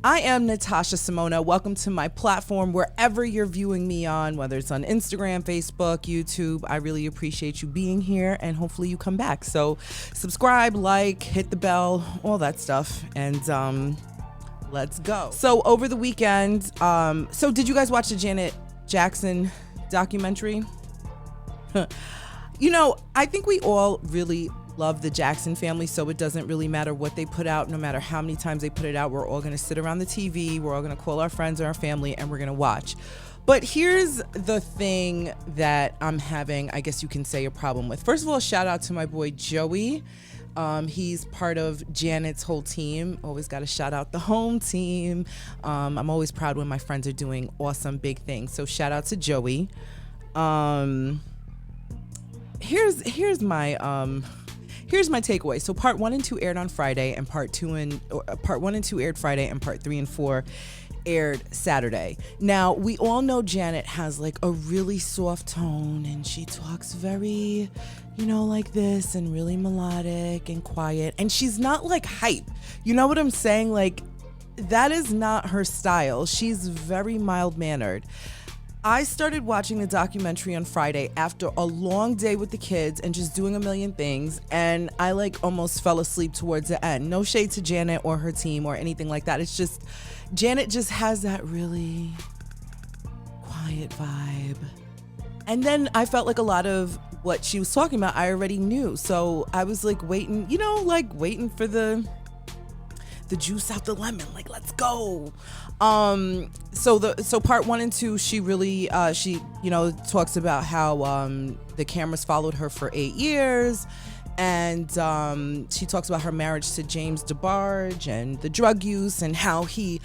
I am Natasha Simona. Welcome to my platform, wherever you're viewing me on, whether it's on Instagram, Facebook, YouTube. I really appreciate you being here, and hopefully you come back. So subscribe, like, hit the bell, all that stuff, and let's go. So over the weekend, so did you guys watch the Janet Jackson documentary? You know, I think we all really love the Jackson family, so it doesn't really matter what they put out. No matter how many times they put it out, we're all going to sit around the TV, we're all going to call our friends or our family, and we're going to watch. But here's the thing that I'm having, I guess you can say, a problem with. First of all, shout out to my boy Joey. He's part of Janet's whole team. Always got to shout out the home team. I'm always proud when my friends are doing awesome big things, so shout out to Joey. Here's my takeaway. So part 1 and 2 aired on Friday, and part 1 and 2 aired Friday, and part 3 and 4 aired Saturday. Now, we all know Janet has like a really soft tone, and she talks very, like this, and really melodic and quiet, and she's not like hype. You know what I'm saying? Like, that is not her style. She's very mild-mannered. I started watching the documentary on Friday after a long day with the kids and just doing a million things, and I almost fell asleep towards the end. No shade to Janet or her team or anything like that. It's just, Janet just has that really quiet vibe. And then I felt like a lot of what she was talking about I already knew. So I was waiting, waiting for the juice out the lemon, let's go. So part 1 and 2, she really talks about how the cameras followed her for 8 years, and she talks about her marriage to James DeBarge and the drug use, and how he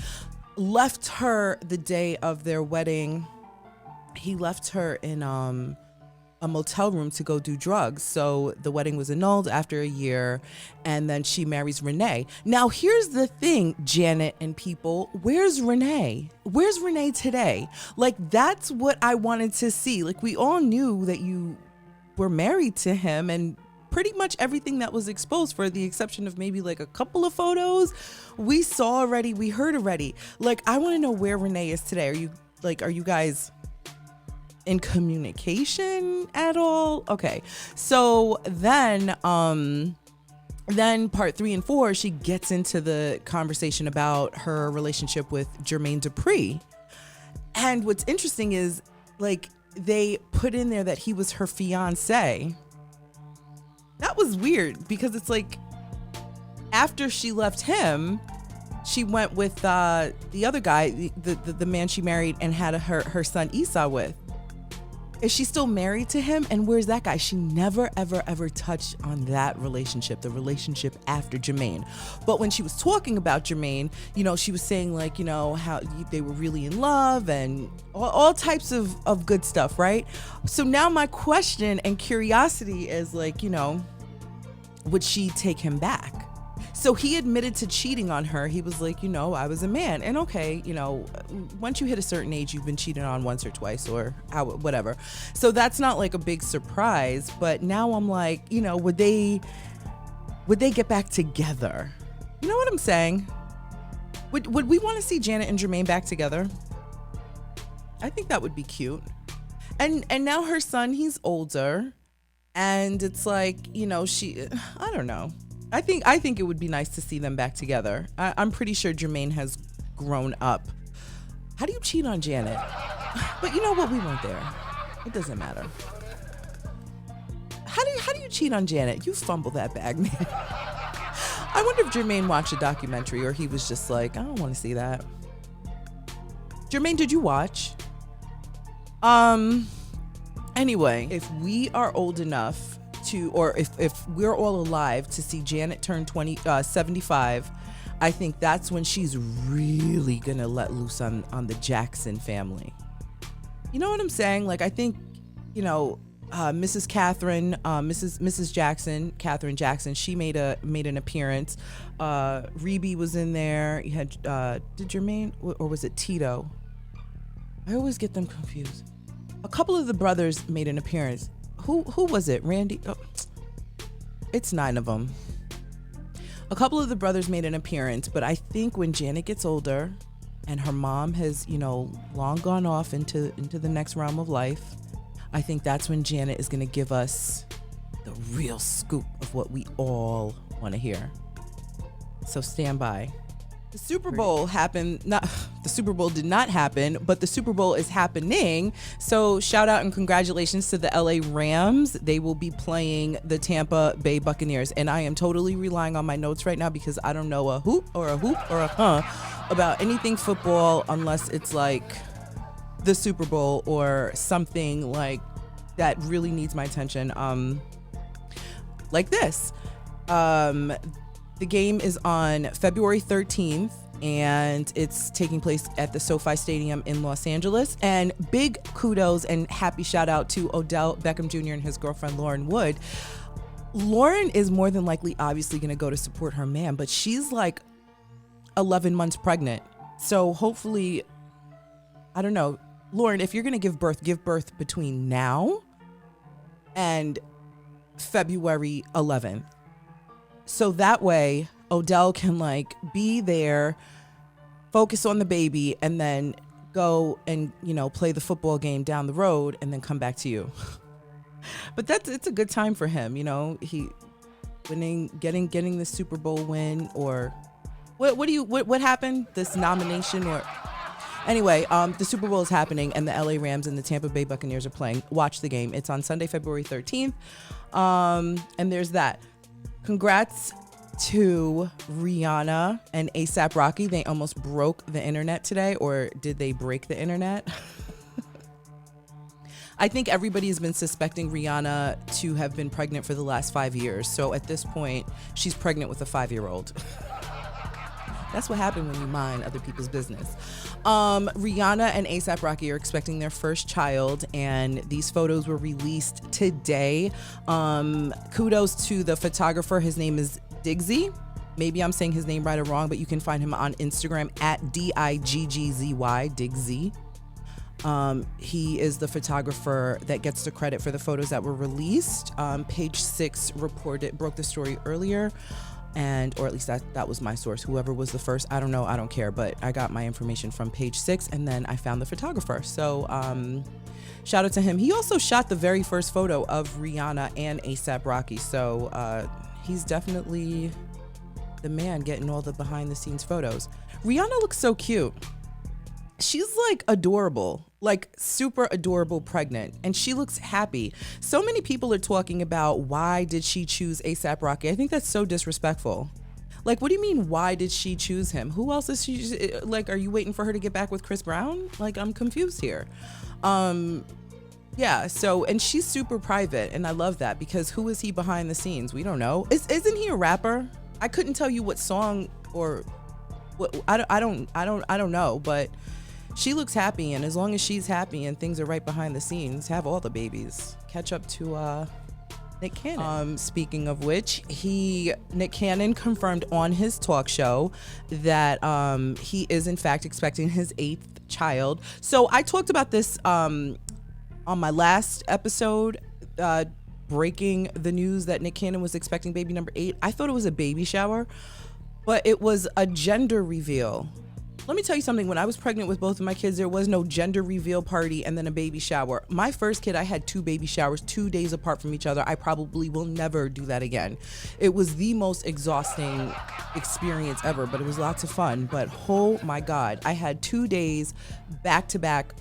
left her the day of their wedding. He left her in a motel room to go do drugs. So the wedding was annulled after a year, and then she marries Renee. Now, here's the thing, Janet and people, where's Renee? Where's Renee today? That's what I wanted to see. We all knew that you were married to him, and pretty much everything that was exposed, for the exception of maybe a couple of photos, we saw already, we heard already. I want to know where Renee is today. Are you guys in communication at all? Okay, so then part 3 and 4, she gets into the conversation about her relationship with Jermaine Dupre. And what's interesting is they put in there that he was her fiance. That was weird, because it's after she left him, she went with the other guy, the man she married and had her son Esau with. Is she still married to him? And where's that guy? She never, ever, ever touched on that relationship, the relationship after Jermaine. But when she was talking about Jermaine, she was saying how they were really in love and all types of good stuff, right? So now my question and curiosity is would she take him back? So he admitted to cheating on her. He was I was a man. And okay, once you hit a certain age, you've been cheated on once or twice or whatever. So that's not a big surprise. But now I'm would they get back together? You know what I'm saying? Would we want to see Janet and Jermaine back together? I think that would be cute. And now her son, he's older. And it's I don't know. I think it would be nice to see them back together. I'm pretty sure Jermaine has grown up. How do you cheat on Janet? But you know what? We weren't there. It doesn't matter. How do you cheat on Janet? You fumble that bag, man. I wonder if Jermaine watched a documentary, or he was just I don't want to see that. Jermaine, did you watch? Anyway, if we are old enough or if we're all alive to see Janet turn 75, I think that's when she's really gonna let loose on the Jackson family. You know what I'm saying? I think, Mrs. Jackson, Catherine Jackson, she made an appearance. Rebe was in there. You had did Jermaine, or was it Tito? I always get them confused. A couple of the brothers made an appearance. Who was it? Randy? Oh, it's 9 of them. A couple of the brothers made an appearance, but I think when Janet gets older and her mom has, long gone off into the next realm of life, I think that's when Janet is going to give us the real scoop of what we all want to hear. So stand by. The Super Bowl happened. The Super Bowl did not happen, but the Super Bowl is happening. So shout out and congratulations to the LA Rams. They will be playing the Tampa Bay Buccaneers. And I am totally relying on my notes right now because I don't know a hoop or a about anything football unless it's like the Super Bowl or something like that really needs my attention. Like this. The game is on February 13th, and it's taking place at the SoFi Stadium in Los Angeles. And big kudos and happy shout out to Odell Beckham Jr. and his girlfriend, Lauren Wood. Lauren is more than likely obviously going to go to support her man, but she's like 11 months pregnant. So hopefully, I don't know, Lauren, if you're going to give birth between now and February 11th. So that way Odell can be there, focus on the baby, and then go and, play the football game down the road and then come back to you. But it's a good time for him. He getting the Super Bowl win, or what happened? This nomination anyway, the Super Bowl is happening and the LA Rams and the Tampa Bay Buccaneers are playing. Watch the game. It's on Sunday, February 13th. And there's that. Congrats to Rihanna and A$AP Rocky. They almost broke the internet today, or did they break the internet? I think everybody's been suspecting Rihanna to have been pregnant for the last 5 years. So at this point, she's pregnant with a 5-year-old. That's what happened when you mind other people's business. Rihanna and A$AP Rocky are expecting their first child, and these photos were released today. Kudos to the photographer. His name is Diggsy. Maybe I'm saying his name right or wrong, but you can find him on Instagram at DIGGZY, Diggsy. He is the photographer that gets the credit for the photos that were released. Page 6 broke the story earlier. Or at least that was my source. Whoever was the first, I don't know, I don't care, but I got my information from Page 6, and then I found the photographer. So shout out to him. He also shot the very first photo of Rihanna and A$AP Rocky. So he's definitely the man getting all the behind the scenes photos. Rihanna looks so cute. She's adorable, super adorable pregnant, and she looks happy. So many people are talking about why did she choose A$AP Rocky. I think that's so disrespectful. What do you mean, why did she choose him? Who else is she, are you waiting for her to get back with Chris Brown? I'm confused here. Yeah, so, and she's super private, and I love that, because who is he behind the scenes? We don't know. Isn't he a rapper? I couldn't tell you what song or what, I don't know, but she looks happy, and as long as she's happy and things are right behind the scenes, have all the babies. Catch up to Nick Cannon. Speaking of which, Nick Cannon confirmed on his talk show that he is in fact expecting his 8th child. So I talked about this on my last episode, breaking the news that Nick Cannon was expecting baby number 8. I thought it was a baby shower, but it was a gender reveal. Let me tell you something. When I was pregnant with both of my kids, there was no gender reveal party and then a baby shower. My first kid, I had 2 baby showers 2 days apart from each other. I probably will never do that again. It was the most exhausting experience ever, but it was lots of fun. But oh my God, I had 2 days back to back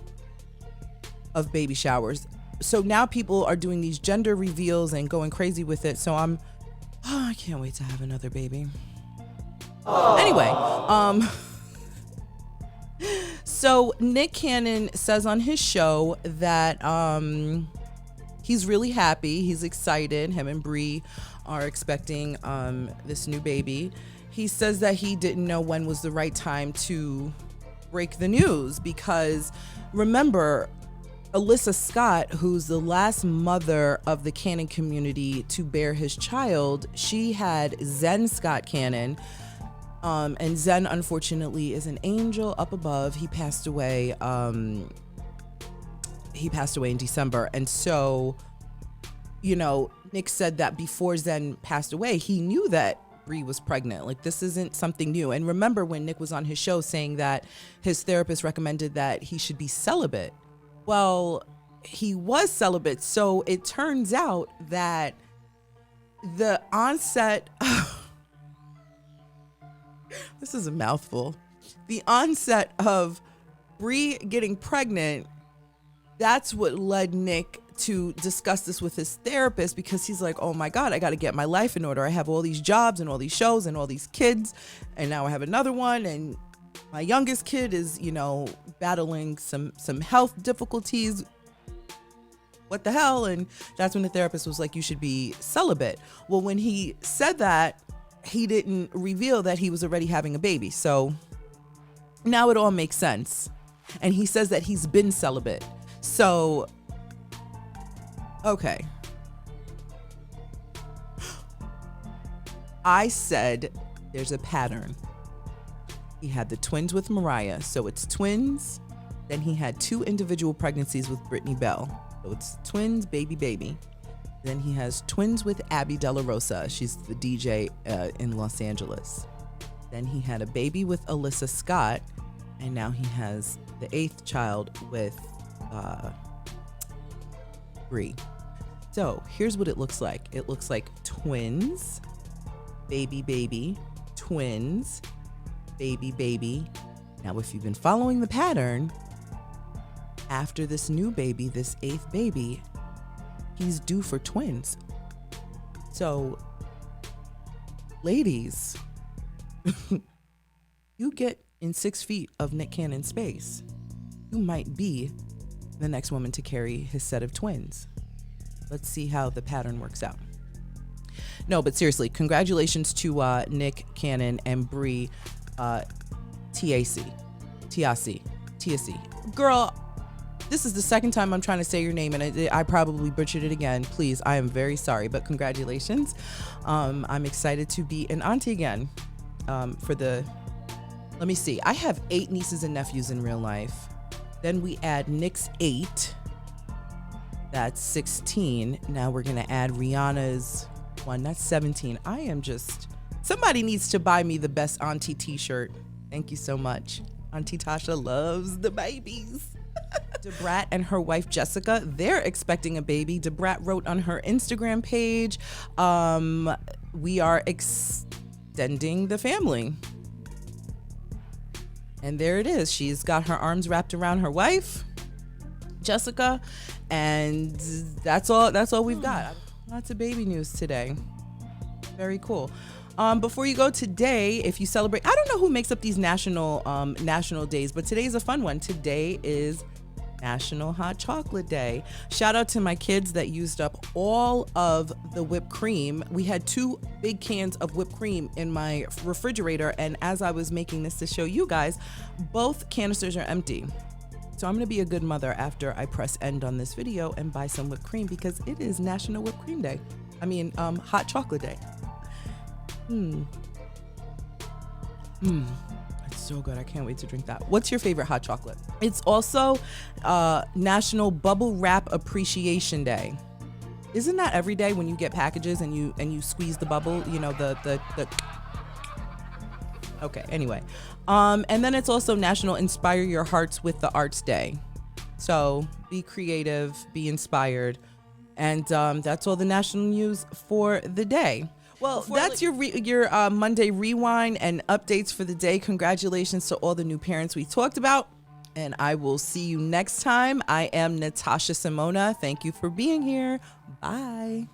of baby showers. So now people are doing these gender reveals and going crazy with it. So I can't wait to have another baby. Aww. Anyway, so Nick Cannon says on his show that he's really happy. He's excited. Him and Bree are expecting this new baby. He says that he didn't know when was the right time to break the news because remember, Alyssa Scott, who's the last mother of the Cannon community to bear his child, she had Zen Scott Cannon. And Zen, unfortunately, is an angel up above. He passed away. He passed away in December. And so, Nick said that before Zen passed away, he knew that Bree was pregnant. Like, this isn't something new. And remember when Nick was on his show saying that his therapist recommended that he should be celibate. Well, he was celibate. So it turns out that the onset, this is a mouthful. The onset of Bree getting pregnant, that's what led Nick to discuss this with his therapist, because he's like, oh my God, I got to get my life in order. I have all these jobs and all these shows and all these kids, and now I have another one, and my youngest kid is, you know, battling some health difficulties. What the hell? And that's when the therapist was like, you should be celibate. Well, when he said that, he didn't reveal that he was already having a baby. So now it all makes sense. And he says that he's been celibate. So, okay. I said there's a pattern. He had the twins with Mariah, so it's twins. Then he had 2 individual pregnancies with Brittany Bell. So it's twins, baby. Then he has twins with Abby De La Rosa. She's the DJ in Los Angeles. Then he had a baby with Alyssa Scott. And now he has the 8th child with Bree. So here's what it looks like. It looks like twins, baby, twins, baby. Now, if you've been following the pattern, after this new baby, this 8th baby, he's due for twins. So, ladies, you get in 6 feet of Nick Cannon space, you might be the next woman to carry his set of twins. Let's see how the pattern works out. No, but seriously, congratulations to Nick Cannon and Bree Tiasi. Girl, this is the second time I'm trying to say your name, and I probably butchered it again. Please, I am very sorry, but congratulations. I'm excited to be an auntie again. Let me see. I have 8 nieces and nephews in real life. Then we add Nick's 8. That's 16. Now we're going to add Rihanna's 1. That's 17. I am just... Somebody needs to buy me the best auntie t-shirt. Thank you so much. Auntie Tasha loves the babies. Debrat and her wife Jessica, they're expecting a baby. Debrat wrote on her Instagram page, we are extending the family. And there it is. She's got her arms wrapped around her wife, Jessica, and that's all we've got. Lots of baby news today. Very cool. Before you go today, if you celebrate, I don't know who makes up these national days, but today's a fun one. Today is National Hot Chocolate Day. Shout out to my kids that used up all of the whipped cream. We had 2 big cans of whipped cream in my refrigerator, and as I was making this to show you guys, both canisters are empty. So I'm gonna be a good mother after I press end on this video and buy some whipped cream, because it is National Whipped Cream Day. Hot Chocolate Day. It's so good. I can't wait to drink that. What's your favorite hot chocolate? It's also National Bubble Wrap Appreciation Day. Isn't that every day when you get packages and you squeeze the bubble, you know, the Okay, anyway. And then it's also National Inspire Your Hearts with the Arts Day. So be creative, be inspired. And that's all the national news for the day. Well, that's your Monday rewind and updates for the day. Congratulations to all the new parents we talked about. And I will see you next time. I am Natasha Simona. Thank you for being here. Bye.